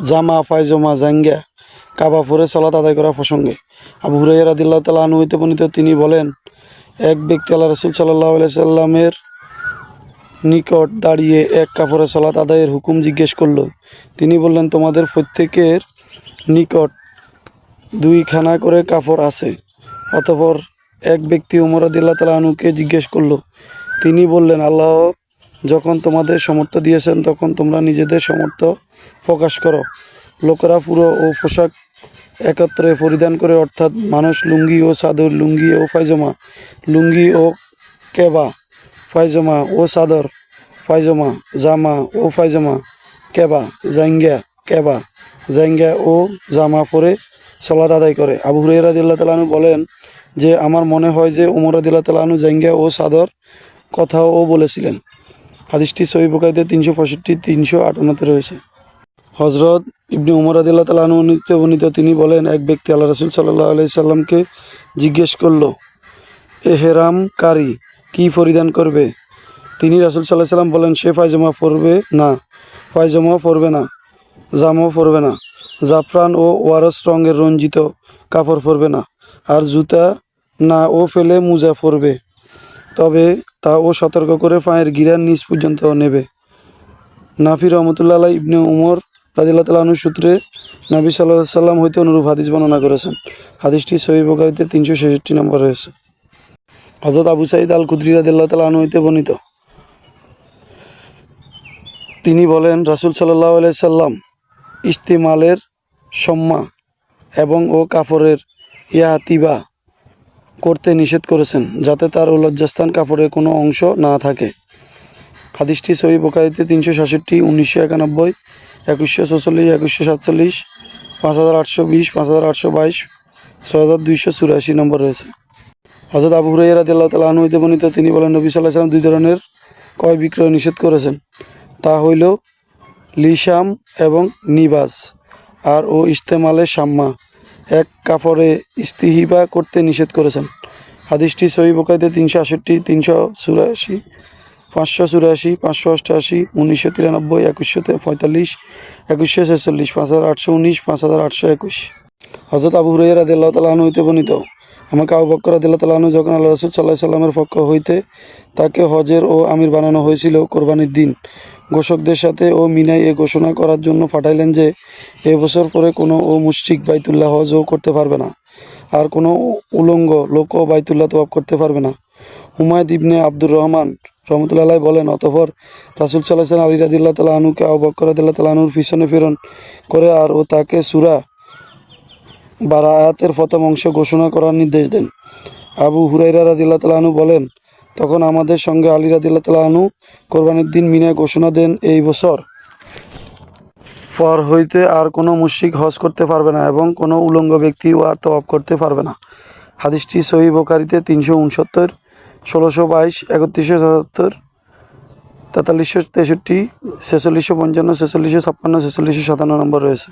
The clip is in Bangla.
জামা পায়জামা জাঙ্গিয়া কাবা পরে সালাত আদায় করা প্রসঙ্গে আবু হুরায়রা রাদিয়াল্লাহু তাআলা আনহু হইতে বর্ণিত, তিনি বলেন, এক ব্যক্তি আল্লাহ রাসূল সাল্লাল্লাহু আলাইহি সাল্লামের নিকট দাঁড়িয়ে এক কাপড়ে সালাত আদায়ের হুকুম জিজ্ঞেস করল। তিনি বললেন, তোমাদের প্রত্যেকের নিকট দুইখানা করে কাপড় আছে। অতঃপর এক ব্যক্তি ওমর রাদিয়াল্লাহু তাআলা আনহুকে জিজ্ঞেস করল। তিনি বললেন, আল্লাহ যখন তোমাদের সামর্থ্য দিয়েছেন তখন তোমরা নিজেদের সামর্থ্য প্রকাশ করো। লোকেরা পুরো ও পোশাক একত্রে পরিধান করে, অর্থাৎ মানুষ লুঙ্গি ও চাদর, লুঙ্গি ও পায়জামা, লুঙ্গি ও কেবা, পায়জামা ও চাদর, পায়জামা, জামা ও পায়জামা, কেবা, জাঙ্গিয়া, কেবা, জাঙ্গিয়া ও জামা পরে সালাত আদায় করে। আবু হুরায়রা রাদিয়াল্লাহু তাআলা আনহু বলেন যে, আমার মনে হয় যে ওমর রাদিয়াল্লাহু তাআলা আনহু জাঙ্গিয়া ও চাদর কথাও বলেছিলেন। হাদিসটি সহিহ বুখারীতে 365, 358 রয়েছে। হযরত ইবনে উমর রাদিয়াল্লাহু তাআলা আনহু হতে বর্ণিত, তিনি বলেন, এক ব্যক্তি আল্লাহ রাসূল সাল্লাল্লাহু আলাইহি সাল্লামকে জিজ্ঞেস করল, এহরামকারী কি পরিধান করবে? তিনি রাসূল সাল্লাল্লাহু আলাইহি সাল্লাম বলেন, সে পায়জামা পরবে না, পায়জামাও পরবে না, জামাও পরবে না, জাফরান ও ওয়ারস রঙের রঞ্জিত কাপড় পরবে না, আর জুতা না ও ফেলে মোজা পরবে, তবে তা ও সতর্ক করে পায়ের গিরার নিচ পর্যন্ত নেবে। নাফি রহমতুল্লাহ আলাইহি ইবনে উমর রাদিয়াল্লাহু তাআলা আনহু সূত্রে নবী সাল্লাল্লাহু আলাইহি সাল্লাম হইতে অনুরূপ হাদিস বর্ণনা করেছেন। হাদিসটি সহিহ বুখারীতে 366 নম্বর রয়েছে। হযরত আবু সাঈদ আল খুদরি রাদিয়াল্লাহু তাআলা আনহু হইতে বর্ণিত, তিনি বলেন, রাসূল সাল্লাল্লাহু আলাইহি সাল্লাম ইস্তেমালের সম্মা এবং ও কাপড়ের ইয়াতিবা করতে নিষেধ করেছেন, যাতে তার ও লজ্জাস্থান কাপড়ের কোনো অংশ না থাকে। হাদিসটি সহিহ বুখারীতে 367, 1991, 2146, 2147, 5820, 5822, 6284 নম্বর রয়েছে। হযরত আবু হুরায়রা রাদিয়াল্লাহু তাআলা আনহু হইতে বর্ণিত, তিনি বলেন, নবী সাল্লাল্লাহু আলাইহি ওয়াসাল্লাম দুই ধরনের ক্রয় বিক্রয় নিষেধ করেছেন, তা হইল লিশাম এবং নিবাজ, আর ও ইস্তেমালে শাম্মা, এক কাপড়ে ইস্তিহিবা করতে নিষেধ করেছেন। হাদিসটি সহিহ বুখারীতে 368, 384, 584, 588, 1993, 2145, 2146, 5819, 5821। হযরত আবু হুরায়রা রাদিয়াল্লাহু তাআলা আনহু হইতে বর্ণিত, আমাকে আবু বকর রাদিয়াল্লাহু তাআলা আনহু যখন আল্লাহ রাসূল সাল্লাল্লাহু আলাইহি সাল্লামের পক্ষ হইতে তাকে হজের ও আমির বানানো হয়েছিল, কোরবানির দিন ঘোষকদের সাথে ও মিনায় এ ঘোষণা করার জন্য পাঠাইলেন যে, এ বছর পরে কোনো মুশরিক বাইতুল্লাহ হজও করতে পারবে না, আর কোনো উলঙ্গ লোকও বাইতুল্লাহ তওয়াফ করতে পারবে না। হুমায়দ ইবনে আব্দুর রহমান রহমতুল্লাহ আলাইহি বলেন, অতঃপর রাসূল সাল্লাল্লাহু আলাইহি ওয়াসাল্লাম আলী রাদিয়াল্লাহু তাআলা আনহুকে আবু বকর রাদিয়াল্লাহু তাআলা আনহুর পিছনে প্রেরণ করে আর ও তাকে সূরা বারাআতের প্রথম অংশ ঘোষণা করার নির্দেশ দেন। আবু হুরায়রা রাদিয়াল্লাহু তাআলা আনহু বলেন, তখন আমাদের সঙ্গে আলী রাদিয়াল্লাহু তাআলা আনহু কোরবানির দিন মিনায় ঘোষণা দেন, এই বছর পর হইতে আর কোনো মুশরিক হজ করতে পারবে না এবং কোনো উলঙ্গ ব্যক্তিও আর তওয়াফ করতে পারবে না। হাদিসটি সহিহ বুখারীতে 369, 1622, 3177, 4363, 4655, 4656, 4657 নম্বর রয়েছে।